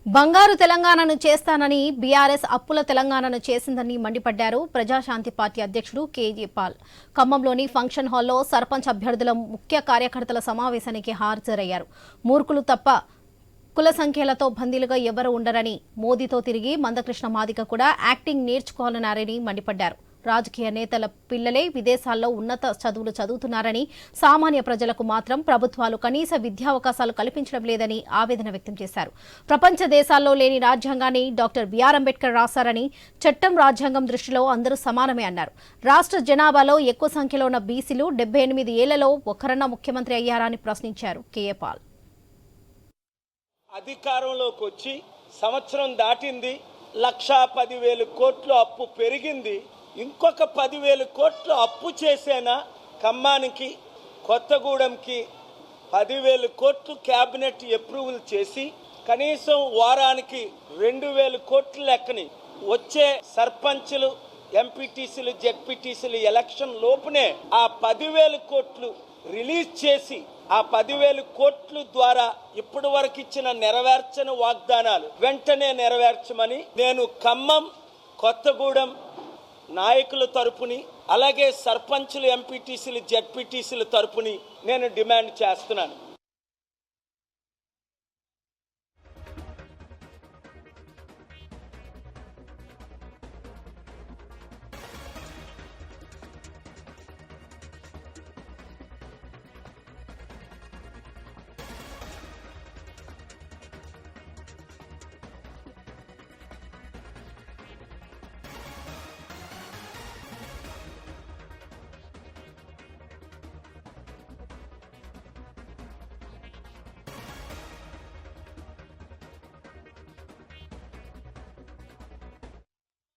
బంగారు తెలంగాణను చేస్తానని బీఆర్ఎస్ అప్పుల తెలంగాణను చేసిందని మండిపడ్డారు ప్రజాశాంతి పార్టీ అధ్యక్షుడు కేజీ పాల్. ఖమ్మంలోని ఫంక్షన్ హాల్లో సర్పంచ్ అభ్యర్థుల ముఖ్య కార్యకర్తల సమావేశానికి హాజరయ్యారు. మూర్ఖులు తప్ప కుల సంఖ్యలతో బందీలుగా ఎవరు ఉండరని, మోదీతో తిరిగి మందకృష్ణ మాదిగ కూడా యాక్టింగ్ నేర్చుకోవాలన్నారని మండిపడ్డారు. రాజకీయ నేతల పిల్లలే విదేశాల్లో ఉన్నత చదువులు చదువుతున్నారని, సామాన్య ప్రజలకు మాత్రం ప్రభుత్వాలు కనీస విద్యావకాశాలు కల్పించడం లేదని ఆవేదన వ్యక్తం చేశారు. ప్రపంచ దేశాల్లో లేని రాజ్యాంగాన్ని డాక్టర్ బిఆర్ అంబేద్కర్ రాశారని, చట్టం రాజ్యాంగం దృష్టిలో అందరూ సమానమే అన్నారు. రాష్ట్ర జనాభాలో ఎక్కువ సంఖ్యలో ఉన్న బీసీలు 78 ఏళ్లలో ఒక్కరన్నా ముఖ్యమంత్రి అయ్యారా అని ప్రశ్నించారు కేఏ పాల్. అధికారంలోకి వచ్చి సంవత్సరం దాటింది, 1,10,000 కోట్లు అప్పు పెరిగింది. ఇంకొక 10,000 కోట్లు అప్పు చేసేనా? ఖమ్మానికి, కొత్తగూడెంకి 10,000 కోట్లు క్యాబినెట్ అప్రూవల్ చేసి కనీసం వారానికి 2,000 కోట్లు లెక్కని వచ్చే సర్పంచులు, ఎంపీటీసీలు, జెడ్పీటీసీలు ఎలక్షన్ లోపునే ఆ 10,000 కోట్లు రిలీజ్ చేసి ఆ 10,000 కోట్ల ద్వారా ఇప్పటి వరకు ఇచ్చిన నెరవేర్చని వాగ్దానాలు వెంటనే నెరవేర్చమని నేను ఖమ్మం, కొత్తగూడెం నాయకుల తరపుని, అలాగే సర్పంచులు, ఎంపీటీసీలు, జెడ్పీటీసీల తరపుని నేను డిమాండ్ చేస్తున్నాను.